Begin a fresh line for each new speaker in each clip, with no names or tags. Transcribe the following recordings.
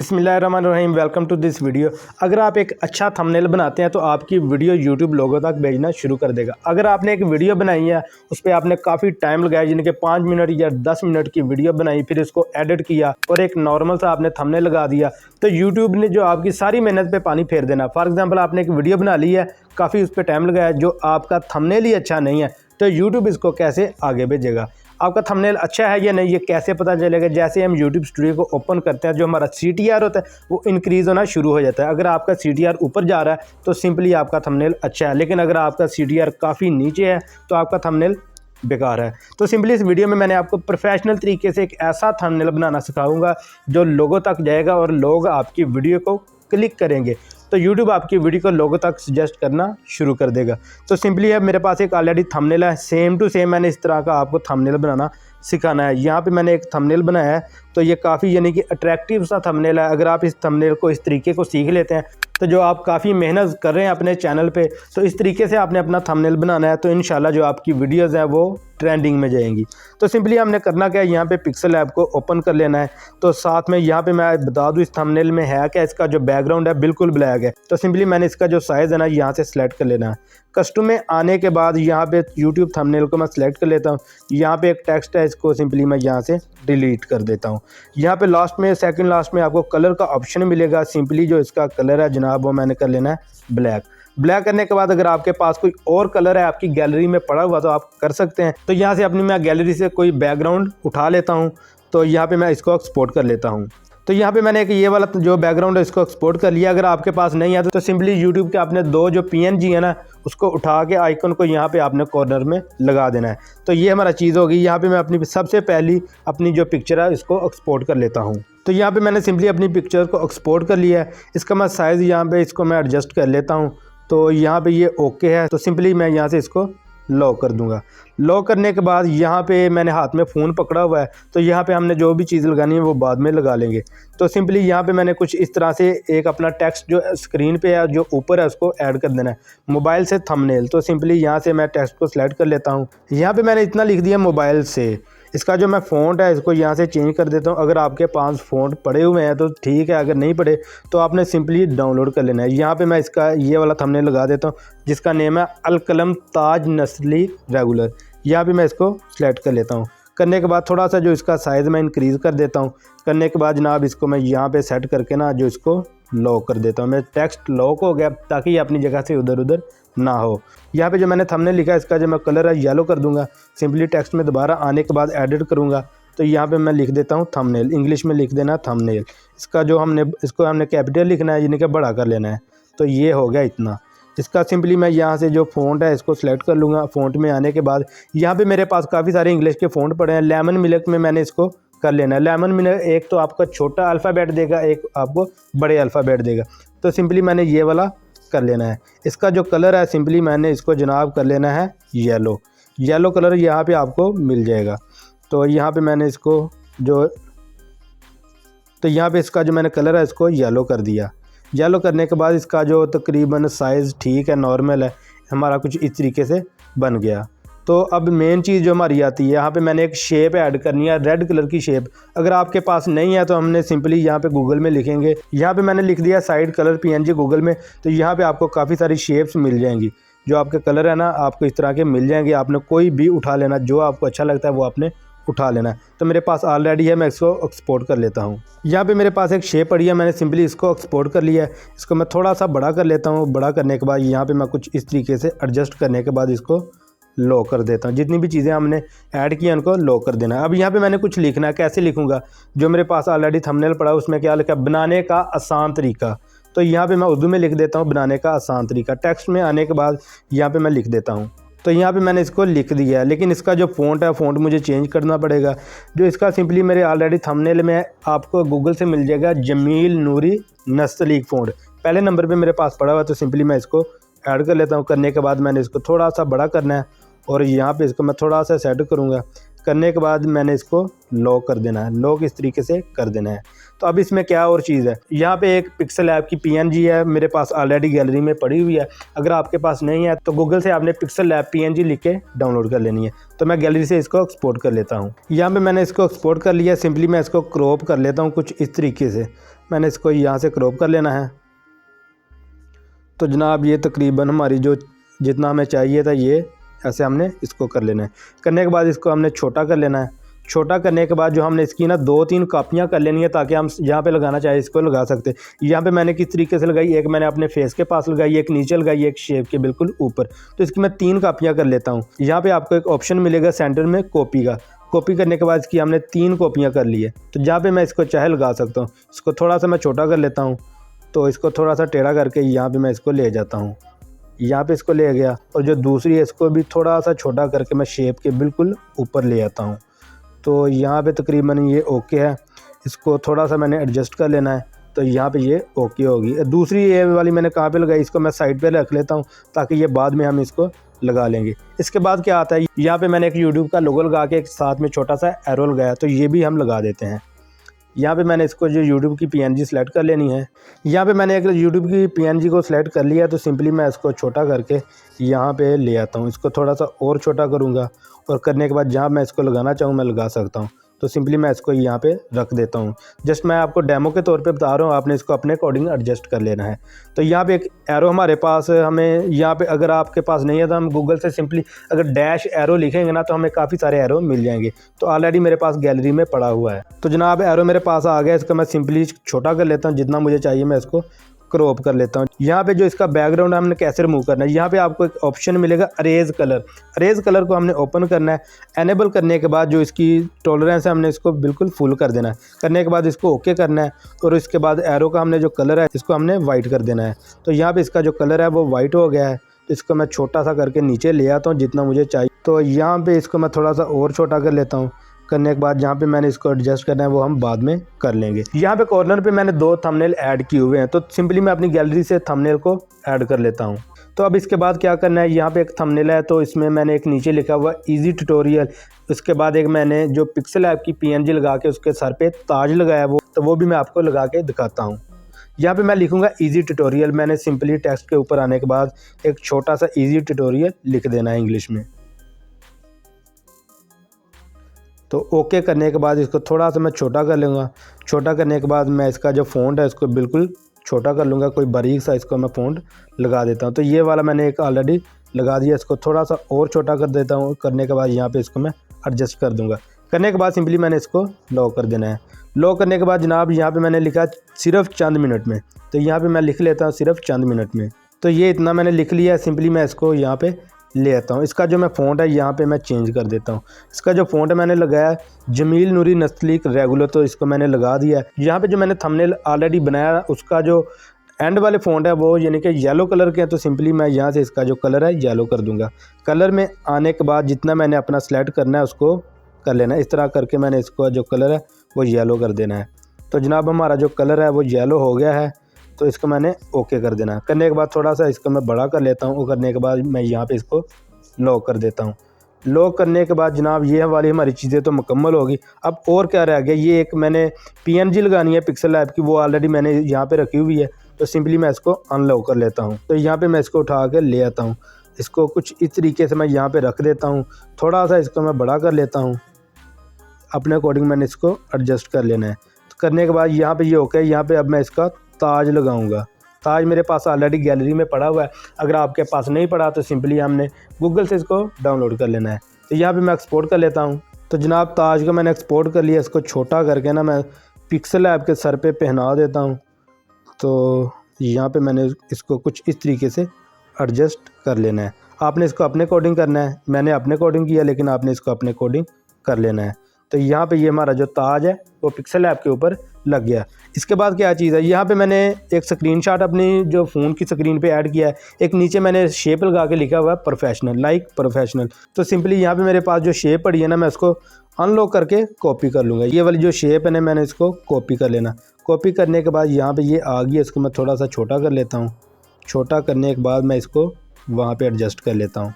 बिस्मिल्लाहिर्रहमानिर्रहीम। Welcome to this video. अगर आप एक अच्छा थंबनेल बनाते हैं तो आपकी वीडियो यूट्यूब लोगों तक भेजना शुरू कर देगा। अगर आपने एक वीडियो बनाई है, उस पर आपने काफ़ी टाइम लगाया, यानी कि 5 मिनट या 10 मिनट की वीडियो बनाई, फिर इसको एडिट किया और एक नॉर्मल सा आपने थंबनेल लगा दिया, तो यूट्यूब ने जो आपकी सारी मेहनत पे पानी फेर देना। फॉर एग्जाम्पल, आपने एक वीडियो बना ली है, काफ़ी उस पर टाइम लगाया, जो आपका थंबनेल ही अच्छा नहीं है, तो यूट्यूब इसको कैसे आगे भेजेगा? आपका थंबनेल अच्छा है या नहीं, ये कैसे पता चलेगा? जैसे हम यूट्यूब स्टूडियो को ओपन करते हैं, जो हमारा CTR होता है वो इंक्रीज़ होना शुरू हो जाता है। अगर आपका CTR ऊपर जा रहा है तो सिंपली आपका थंबनेल अच्छा है, लेकिन अगर आपका CTR काफ़ी नीचे है तो आपका थंबनेल बेकार है। तो सिंपली इस वीडियो में मैंने आपको प्रोफेशनल तरीके से एक ऐसा थंबनेल बनाना सिखाऊंगा जो लोगों तक जाएगा और लोग आपकी वीडियो को क्लिक करेंगे, तो YouTube आपकी वीडियो को लोगों तक सजेस्ट करना शुरू कर देगा। तो सिंपली है, मेरे पास एक ऑलरेडी थंबनेल है, सेम टू सेम मैंने इस तरह का आपको थंबनेल बनाना सिखाना है। यहाँ पे मैंने एक थंबनेल बनाया है, तो ये काफ़ी यानी कि अट्रैक्टिव सा थंबनेल है। अगर आप इस थंबनेल को इस तरीके को सीख लेते हैं, तो जो आप काफ़ी मेहनत कर रहे हैं अपने चैनल पे, तो इस तरीके से आपने अपना थंबनेल बनाना है, तो इंशाल्लाह जो आपकी वीडियोज़ हैं वो ट्रेंडिंग में जाएंगी। तो सिंपली हमने करना क्या है, यहाँ पे पिक्सल ऐप को ओपन कर लेना है। तो साथ में यहाँ पे मैं बता दूँ इस थंबनेल में है क्या, इसका जो बैकग्राउंड है बिल्कुल ब्लैक है। तो सिंपली मैंने इसका जो साइज़ है ना, यहाँ से सिलेक्ट कर लेना है। कस्टम में आने के बाद यहाँ पे यूट्यूब थंबनेल को मैं सिलेक्ट कर लेता हूँ। यहाँ पे एक टेक्स्ट है, इसको सिंपली मैं यहाँ से डिलीट कर देता हूँ। यहाँ पे लास्ट में, सेकंड लास्ट में आपको कलर का ऑप्शन मिलेगा। सिंपली जो इसका कलर है जनाब, वो मैंने कर लेना है ब्लैक। ब्लैक करने के बाद अगर आपके पास कोई और कलर है आपकी गैलरी में पड़ा हुआ, तो आप कर सकते हैं। तो यहाँ से अपनी मैं गैलरी से कोई बैकग्राउंड उठा लेता हूँ, तो यहाँ पे मैं इसको एक्सपोर्ट कर लेता हूँ। तो यहाँ पे मैंने एक ये वाला जो बैकग्राउंड है इसको एक्सपोर्ट कर लिया। अगर आपके पास नहीं है तो सिंपली यूट्यूब के आपने दो जो PNG है ना, उसको उठा के आइकन को यहाँ पे आपने कॉर्नर में लगा देना है। तो ये हमारा चीज़ होगी। यहाँ पे मैं अपनी सबसे पहली अपनी जो पिक्चर है इसको एक्सपोर्ट कर लेता हूँ। तो यहाँ पे मैंने सिंपली अपनी पिक्चर को एक्सपोर्ट कर लिया है। इसका मैं साइज़ यहाँ पे इसको मैं एडजस्ट कर लेता हूँ। तो यहाँ पे ये ओके है, तो सिंपली मैं यहाँ से इसको लॉक कर दूंगा। लॉक करने के बाद यहाँ पे मैंने हाथ में फ़ोन पकड़ा हुआ है, तो यहाँ पे हमने जो भी चीज़ लगानी है वो बाद में लगा लेंगे। तो सिंपली यहाँ पे मैंने कुछ इस तरह से एक अपना टेक्स्ट जो स्क्रीन पे है, जो ऊपर है, उसको ऐड कर देना है। मोबाइल से थंबनेल, तो सिंपली यहाँ से मैं टेक्स्ट को सिलेक्ट कर लेता हूँ। यहाँ पे मैंने इतना लिख दिया मोबाइल से। इसका जो मैं फ़ॉन्ट है इसको यहाँ से चेंज कर देता हूँ। अगर आपके पास फ़ॉन्ट पड़े हुए हैं तो ठीक है, अगर नहीं पड़े तो आपने सिंपली डाउनलोड कर लेना है। यहाँ पे मैं इसका ये वाला थंबनेल लगा देता हूँ, जिसका नेम है अलकलम ताज नस्ली रेगुलर। यहाँ पे मैं इसको सिलेक्ट कर लेता हूँ। करने के बाद थोड़ा सा जो इसका साइज़ मैं इंक्रीज़ कर देता हूँ। करने के बाद जनाब इसको मैं यहाँ पे सेट करके ना जो इसको लॉक कर देता हूँ। मैं टेक्स्ट लॉक हो गया, ताकि ये अपनी जगह से उधर उधर ना हो। यहाँ पे जो मैंने थंबनेल लिखा है इसका जो मैं कलर है येलो कर दूंगा। सिंपली टेक्स्ट में दोबारा आने के बाद एडिट करूँगा, तो यहाँ पे मैं लिख देता हूँ थंबनेल। इंग्लिश में लिख देना थंबनेल। इसका जो इसको हमने कैपिटल लिखना है, यानी कि बड़ा कर लेना है। तो ये हो गया इतना। इसका सिंपली मैं यहाँ से जो फ़ॉन्ट है इसको सिलेक्ट कर लूँगा। फ़ॉन्ट में आने के बाद यहाँ पे मेरे पास काफ़ी सारे इंग्लिश के फ़ॉन्ट पड़े हैं। लेमन मिल्क में मैंने इसको कर लेना है। लेमन मिल्क एक तो आपका छोटा अल्फ़ाबेट देगा, एक आपको बड़े अल्फ़ाबेट देगा। तो सिंपली मैंने ये वाला कर लेना है। इसका जो कलर है सिंपली मैंने इसको जनाब कर लेना है येलो। येलो कलर यहाँ पे आपको मिल जाएगा। तो यहाँ पे मैंने इसको यहाँ पे इसका जो मैंने कलर है इसको येलो कर दिया। येलो करने के बाद इसका जो तकरीबन साइज़ ठीक है, नॉर्मल है, हमारा कुछ इस तरीके से बन गया। तो अब मेन चीज़ जो हमारी आती है, यहाँ पे मैंने एक शेप ऐड करनी है, रेड कलर की शेप। अगर आपके पास नहीं है तो हमने सिंपली यहाँ पे गूगल में लिखेंगे। यहाँ पे मैंने लिख दिया साइड कलर PNG गूगल में। तो यहाँ पे आपको काफ़ी सारी शेप्स मिल जाएंगी। जो आपके कलर है ना, आपको इस तरह के मिल जाएंगे। आपने कोई भी उठा लेना, जो आपको अच्छा लगता है वो आपने उठा लेना है। तो मेरे पास ऑलरेडी है, मैं इसको एक्सपोर्ट कर लेता हूँ। यहाँ पे मेरे पास एक शेप पड़ी है, मैंने सिंपली इसको एक्सपोर्ट कर लिया है। इसको मैं थोड़ा सा बड़ा कर लेता हूँ। बड़ा करने के बाद यहाँ पे मैं कुछ इस तरीके से एडजस्ट करने के बाद इसको लॉक कर देता हूँ। जितनी भी चीज़ें हमने ऐड की हैं उनको लॉक कर देना है। अब यहाँ पे मैंने कुछ लिखना है, कैसे लिखूँगा? जो मेरे पास ऑलरेडी थंबनेल पड़ा है उसमें क्या लिखा है, बनाने का आसान तरीका। तो यहाँ पे मैं उर्दू में लिख देता हूँ बनाने का आसान तरीका। टेक्स्ट में आने के बाद यहाँ पे मैं लिख देता हूँ। तो यहाँ पे मैंने इसको लिख दिया है, लेकिन इसका जो फ़ॉन्ट है, फ़ॉन्ट मुझे चेंज करना पड़ेगा। जो इसका सिंपली मेरे ऑलरेडी थंबनेल में आपको गूगल से मिल जाएगा, जमील नूरी नस्तलीक फ़ॉन्ट पहले नंबर पे मेरे पास पड़ा हुआ। तो सिंपली मैं इसको ऐड कर लेता हूँ। करने के बाद मैंने इसको थोड़ा सा बड़ा करना है और यहाँ पे इसको मैं थोड़ा सा सेट करूँगा। करने के बाद मैंने इसको लॉक कर देना है। लॉक इस तरीके से कर देना है। तो अब इसमें क्या और चीज़ है, यहाँ पे एक पिक्सल ऐप की PNG है, मेरे पास ऑलरेडी गैलरी में पड़ी हुई है। अगर आपके पास नहीं है तो गूगल से आपने पिक्सल ऐप PNG लिख के डाउनलोड कर लेनी है। तो मैं गैलरी से इसको एक्सपोर्ट कर लेता हूँ। यहाँ पे मैंने इसको एक्सपोर्ट कर लिया। सिंपली मैं इसको क्रॉप कर लेता हूँ कुछ इस तरीके से। मैंने इसको यहाँ से क्रॉप कर लेना है। तो जनाब ये तकरीबन हमारी जो जितना हमें चाहिए था ये ऐसे हमने इसको कर लेना है। करने के बाद इसको हमने छोटा कर लेना है। छोटा करने के बाद जो हमने इसकी ना 2-3 कापियाँ कर लेनी है ताकि हम जहाँ पे लगाना चाहे इसको लगा सकते। यहाँ पे मैंने किस तरीके से लगाई, एक मैंने अपने फेस के पास लगाई, एक नीचे लगाई, एक शेप के बिल्कुल ऊपर। तो इसकी मैं 3 कापियाँ कर लेता हूँ। यहाँ पे आपको एक ऑप्शन मिलेगा सेंटर में कॉपी का। कॉपी करने के बाद इसकी हमने 3 कॉपियाँ कर ली है। तो जहाँ पर मैं इसको चाहे लगा सकता हूँ। इसको थोड़ा सा मैं छोटा कर लेता हूँ। तो इसको थोड़ा सा टेढ़ा करके यहाँ पर मैं इसको ले जाता हूँ। यहाँ पे इसको ले गया और जो दूसरी है इसको भी थोड़ा सा छोटा करके मैं शेप के बिल्कुल ऊपर ले आता हूँ। तो यहाँ पे तकरीबन ये ओके है। इसको थोड़ा सा मैंने एडजस्ट कर लेना है। तो यहाँ पे ये ओके होगी। दूसरी ये वाली मैंने कहाँ पे लगाई, इसको मैं साइड पे रख लेता हूँ ताकि ये बाद में हम इसको लगा लेंगे। इसके बाद क्या आता है, यहाँ पे मैंने एक यूट्यूब का लोगो लगा के एक साथ में छोटा सा एरो लगाया, तो ये भी हम लगा देते हैं। यहाँ पे मैंने इसको जो यूट्यूब की PNG सेलेक्ट कर लेनी है। यहाँ पे मैंने एक यूट्यूब की PNG को सिलेक्ट कर लिया। तो सिंपली मैं इसको छोटा करके यहाँ पे ले आता हूँ। इसको थोड़ा सा और छोटा करूँगा और करने के बाद जहाँ मैं इसको लगाना चाहूँ मैं लगा सकता हूँ। तो सिंपली मैं इसको यहाँ पे रख देता हूँ। जस्ट मैं आपको डेमो के तौर पे बता रहा हूँ, आपने इसको अपने अकॉर्डिंग एडजस्ट कर लेना है। तो यहाँ पे एक एरो हमारे पास हमें यहाँ पे अगर आपके पास नहीं है तो हम गूगल से सिंपली अगर डैश एरो लिखेंगे ना तो हमें काफ़ी सारे एरो मिल जाएंगे। तो ऑलरेडी मेरे पास गैलरी में पड़ा हुआ है। तो जनाब एरो मेरे पास आ गया। इसको मैं सिंपली छोटा कर लेता हूँ, जितना मुझे चाहिए मैं इसको क्रॉप कर लेता हूँ। यहाँ पे जो इसका बैकग्राउंड है हमने कैसे रिमूव करना है, यहाँ पे आपको एक ऑप्शन मिलेगा अरेज कलर। अरेज कलर को हमने ओपन करना है। एनेबल करने के बाद जो इसकी टॉलरेंस है हमने इसको बिल्कुल फुल कर देना है। करने के बाद इसको ओके करना है और इसके बाद एरो का हमने जो कलर है इसको हमने वाइट कर देना है। तो यहाँ पे इसका जो कलर है वो वाइट हो गया है। तो इसको मैं छोटा सा करके नीचे ले आता हूँ जितना मुझे चाहिए। तो यहाँ पे इसको मैं थोड़ा सा और छोटा कर लेता हूँ। करने के बाद जहाँ पे मैंने इसको एडजस्ट करना है वो हम बाद में कर लेंगे। यहाँ पे कॉर्नर पे मैंने 2 थंबनेल ऐड किए हुए हैं। तो सिंपली मैं अपनी गैलरी से थंबनेल को ऐड कर लेता हूँ। तो अब इसके बाद क्या करना है, यहाँ पे एक थंबनेल है तो इसमें मैंने एक नीचे लिखा हुआ इजी ट्यूटोरियल। उसके बाद एक मैंने जो पिक्सल ऐप की PNG लगा के उसके सर पे ताज लगाया वो भी मैं आपको लगा के दिखाता हूँ। यहाँ पे मैं लिखूँगा इजी ट्यूटोरियल। मैंने सिंपली टेक्स्ट के ऊपर आने के बाद एक छोटा सा इजी ट्यूटोरियल लिख देना है इंग्लिश में। तो ओके करने के बाद इसको थोड़ा सा मैं छोटा कर लूँगा। छोटा करने के बाद मैं इसका जो फ़ॉन्ट है इसको बिल्कुल छोटा कर लूँगा। कोई बारीक सा इसको मैं फ़ॉन्ट लगा देता हूँ। तो ये वाला मैंने एक ऑलरेडी लगा दिया। इसको थोड़ा सा और छोटा कर देता हूँ। करने के बाद यहाँ पे इसको मैं एडजस्ट कर दूँगा। करने के बाद सिंपली मैंने इसको लॉक कर देना है। लॉक करने के बाद जनाब यहाँ पर मैंने लिखा सिर्फ चंद मिनट में। तो यहाँ पर मैं लिख लेता हूँ सिर्फ चंद मिनट में। तो ये इतना मैंने लिख लिया है। सिंपली मैं इसको यहाँ पर ले आता हूँ। इसका जो मैं फ़ॉन्ट है यहाँ पे मैं चेंज कर देता हूँ। इसका जो फ़ॉन्ट मैंने लगाया जमील नूरी नस्लिक रेगुलर, तो इसको मैंने लगा दिया है। यहाँ पे जो मैंने थंबनेल ऑलरेडी बनाया उसका जो एंड वाले फ़ॉन्ट है वो यानी कि येलो कलर के हैं। तो सिंपली मैं यहाँ से इसका जो कलर है येलो कर दूँगा। कलर में आने के बाद जितना मैंने अपना सेलेक्ट करना है उसको कर लेना है। इस तरह करके मैंने इसको जो कलर है वो येलो कर देना है। तो जनाब हमारा जो कलर है वो येलो हो गया है। तो इसको मैंने ओके कर देना। करने के बाद थोड़ा सा इसको मैं बड़ा कर लेता हूँ। वो करने के बाद मैं यहाँ पे इसको लॉक कर देता हूँ। लॉक करने के बाद जनाब ये वाली हमारी चीज़ें तो मुकम्मल होगी। अब और क्या रह गया, ये एक मैंने PNG लगानी है पिक्सल ऐप की, वो ऑलरेडी मैंने यहाँ पे रखी हुई है। तो सिंपली मैं इसको अनलॉक कर लेता हूँ। तो यहाँ पर मैं इसको उठा कर ले आता हूँ। इसको कुछ इस तरीके से मैं यहाँ पर रख देता हूँ। थोड़ा सा इसको मैं बड़ा कर लेता हूँ। अपने अकॉर्डिंग मैंने इसको एडजस्ट कर लेना है। तो करने के बाद यहाँ पर ये ओके। यहाँ पर अब मैं इसका ताज लगाऊंगा। ताज मेरे पास ऑलरेडी गैलरी में पड़ा हुआ है। अगर आपके पास नहीं पड़ा तो सिंपली हमने गूगल से इसको डाउनलोड कर लेना है। तो यहाँ पे मैं एक्सपोर्ट कर लेता हूँ। तो जनाब ताज को मैंने एक्सपोर्ट कर लिया। इसको छोटा करके ना मैं पिक्सल ऐप के सर पे पहना देता हूँ। तो यहाँ पे मैंने इसको कुछ इस तरीके से एडजस्ट कर लेना है। आपने इसको अपने अकॉर्डिंग करना है। मैंने अपने अकॉर्डिंग किया लेकिन आपने इसको अपने अकॉर्डिंग कर लेना है। तो यहाँ पे ये हमारा जो ताज है वो पिक्सल ऐप के ऊपर लग गया। इसके बाद क्या चीज़ है, यहाँ पे मैंने एक स्क्रीनशॉट अपनी जो फ़ोन की स्क्रीन पे ऐड किया है। एक नीचे मैंने शेप लगा के लिखा हुआ है प्रोफेशनल, लाइक प्रोफेशनल। तो सिंपली यहाँ पे मेरे पास जो शेप पड़ी है ना मैं उसको अनलॉक करके कॉपी कर लूँगा। ये वाली जो शेप है ना मैंने इसको कॉपी कर लेना। कॉपी करने के बाद यहाँ पर ये आ गई। इसको मैं थोड़ा सा छोटा कर लेता हूँ। छोटा करने के बाद मैं इसको वहाँ पर एडजस्ट कर लेता हूँ।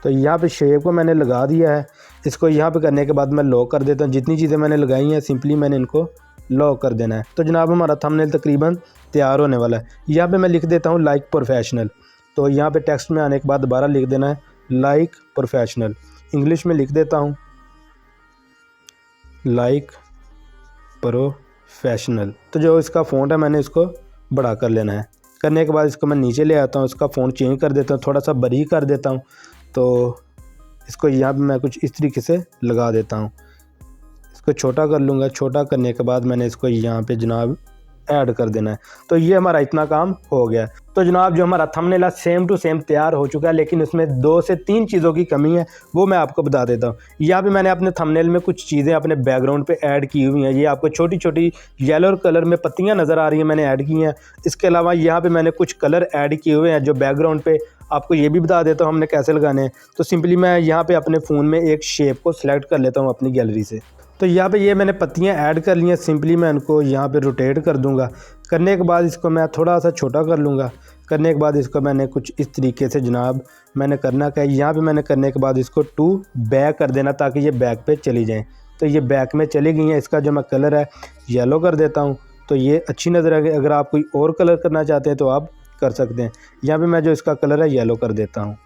तो यहाँ पे शेप को मैंने लगा दिया है। इसको यहाँ पे करने के बाद मैं लॉक कर देता हूँ। जितनी चीज़ें मैंने लगाई हैं सिंपली मैंने इनको लॉक कर देना है। तो जनाब हमारा थंबनेल तकरीबन तैयार होने वाला है। यहाँ पे मैं लिख देता हूँ लाइक प्रोफेशनल। तो यहाँ पे टेक्स्ट में आने के बाद दोबारा लिख देना है लाइक प्रोफेशनल। इंग्लिश में लिख देता हूँ लाइक फैशनल। तो जो इसका फ़ॉन्ट है मैंने इसको बड़ा कर लेना है। करने के बाद इसको मैं नीचे ले आता हूँ, इसका फ़ॉन्ट चेंज कर देता हूँ, थोड़ा सा बारीक कर देता हूँ। तो इसको यहाँ पे मैं कुछ इस तरीके से लगा देता हूँ। इसको छोटा कर लूँगा। छोटा करने के बाद मैंने इसको यहाँ पे जनाब ऐड कर देना है। तो ये हमारा इतना काम हो गया। तो जनाब जो हमारा थंबनेल है सेम टू सेम तैयार हो चुका है, लेकिन उसमें 2 से 3 चीज़ों की कमी है, वो मैं आपको बता देता हूँ। यहाँ पे मैंने अपने थंबनेल में कुछ चीज़ें अपने बैकग्राउंड पे ऐड की हुई हैं। ये आपको छोटी छोटी येलो कलर में पत्तियाँ नज़र आ रही हैं, मैंने ऐड की हैं। इसके अलावा यहाँ पर मैंने कुछ कलर ऐड किए हुए हैं जो बैकग्राउंड पर, आपको ये भी बता देता हूँ हमने कैसे लगाने हैं। तो सिंपली मैं यहाँ पे अपने फ़ोन में एक शेप को सिलेक्ट कर लेता हूँ अपनी गैलरी से। तो यहाँ पे ये मैंने पत्तियाँ ऐड कर ली हैं। सिंपली मैं इनको यहाँ पे रोटेट कर दूँगा। करने के बाद इसको मैं थोड़ा सा छोटा कर लूँगा। करने के बाद इसको मैंने कुछ इस तरीके से जनाब मैंने करना क्या है, यहाँ पे मैंने करने के बाद इसको टू बैक कर देना ताकि ये बैक पे चली जाएँ। तो ये बैक में चली गई हैं। इसका जो मैं कलर है येलो कर देता हूँ, तो ये अच्छी नज़र आएगी। अगर आप कोई और कलर करना चाहते हैं तो आप कर सकते हैं। यहाँ पे मैं जो इसका कलर है येलो कर देता हूँ।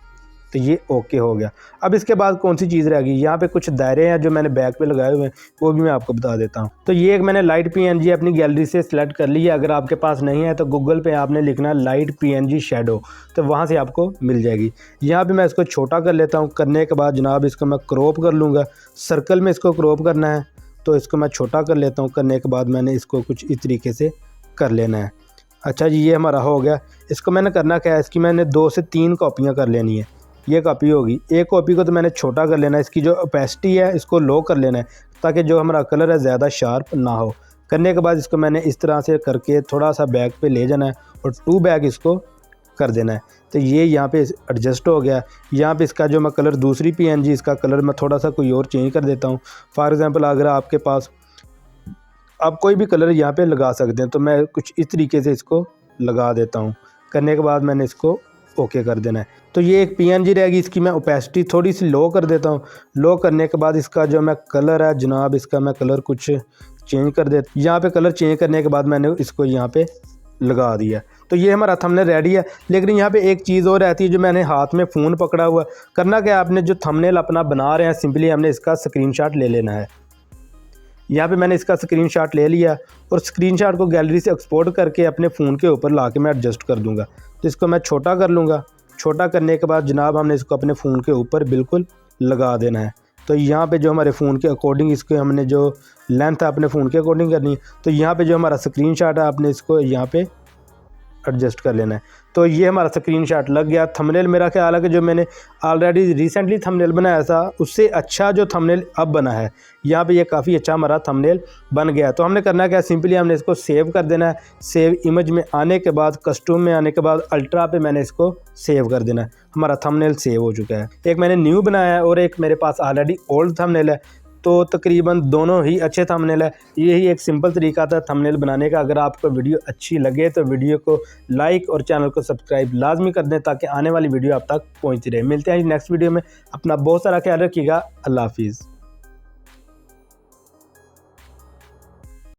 तो ये ओके हो गया। अब इसके बाद कौन सी चीज़ रहेगी, यहाँ पे कुछ दायरे हैं जो मैंने बैक पे लगाए हुए हैं, वो भी मैं आपको बता देता हूँ। तो ये एक मैंने लाइट पीएनजी अपनी गैलरी से सिलेक्ट कर ली है। अगर आपके पास नहीं है तो गूगल पे आपने लिखना लाइट पीएनजी शैडो, तो वहाँ से आपको मिल जाएगी। यहाँ पे मैं इसको छोटा कर लेता हूँ। करने के बाद जनाब इसको मैं क्रॉप कर लूँगा। सर्कल में इसको क्रॉप करना है, तो इसको मैं छोटा कर लेता हूँ। करने के बाद मैंने इसको कुछ इस तरीके से कर लेना है। अच्छा जी, ये हमारा हो गया। इसको मैंने करना क्या है, इसकी मैंने 2 से 3 कॉपियाँ कर लेनी है। ये कॉपी होगी, एक कॉपी को तो मैंने छोटा कर लेना है। इसकी जो ओपेसिटी है इसको लो कर लेना है ताकि जो हमारा कलर है ज़्यादा शार्प ना हो। करने के बाद इसको मैंने इस तरह से करके थोड़ा सा बैक पे ले जाना है और 2 बैक इसको कर देना है। तो ये यहाँ पे एडजस्ट हो गया। यहाँ पे इसका जो मैं कलर दूसरी पीएनजी, इसका कलर मैं थोड़ा सा कोई और चेंज कर देता हूँ। फॉर एग्ज़ाम्पल अगर आपके पास आप कोई भी कलर यहाँ पे लगा सकते हैं, तो मैं कुछ इस तरीके से इसको लगा देता हूँ। करने के बाद मैंने इसको ओके कर देना है। तो ये एक पीएनजी रहेगी। इसकी मैं ओपेसिटी थोड़ी सी लो कर देता हूँ। लो करने के बाद इसका जो मैं कलर है जनाब, इसका मैं कलर कुछ चेंज कर देता। यहाँ पे कलर चेंज करने के बाद मैंने इसको यहाँ पे लगा दिया। तो ये हमारा थंबनेल रेडी है। लेकिन यहाँ पे एक चीज़ और रहती है, जो मैंने हाथ में फ़ोन पकड़ा हुआ। करना क्या, आपने जो थंबनेल अपना बना रहे हैं सिंपली हमने इसका स्क्रीनशॉट ले लेना है। यहाँ पे मैंने इसका स्क्रीनशॉट ले लिया और स्क्रीनशॉट को गैलरी से एक्सपोर्ट करके अपने फ़ोन के ऊपर ला के मैं एडजस्ट कर दूँगा। तो इसको मैं छोटा कर लूँगा। छोटा करने के बाद जनाब हमने इसको अपने फ़ोन के ऊपर बिल्कुल लगा देना है। तो यहाँ पे जो हमारे फ़ोन के अकॉर्डिंग इसके हमने जो लेंथ है अपने फ़ोन के अकॉर्डिंग करनी है। तो यहाँ पे जो हमारा स्क्रीनशॉट है आपने इसको यहाँ पे एडजस्ट कर लेना है। तो ये हमारा स्क्रीनशॉट लग गया। थंबनेल मेरा ख्याल है कि जो मैंने ऑलरेडी रिसेंटली थंबनेल बनाया था उससे अच्छा जो थंबनेल अब बना है, यहाँ पे ये काफ़ी अच्छा हमारा थंबनेल बन गया। तो हमने करना क्या, सिंपली हमने इसको सेव कर देना है। सेव इमेज में आने के बाद, कस्टम में आने के बाद अल्ट्रा पे मैंने इसको सेव कर देना है। हमारा थंबनेल सेव हो चुका है। एक मैंने न्यू बनाया है और एक मेरे पास ऑलरेडी ओल्ड थंबनेल है। तो तकरीबन दोनों ही अच्छे थंबनेल है। यही एक सिंपल तरीका था थंबनेल बनाने का। अगर आपको वीडियो अच्छी लगे तो वीडियो को लाइक और चैनल को सब्सक्राइब लाजमी कर दें ताकि आने वाली वीडियो आप तक पहुंचती रहे। मिलते हैं नेक्स्ट वीडियो में। अपना बहुत सारा ख्याल रखिएगा। अल्लाह हाफिज़।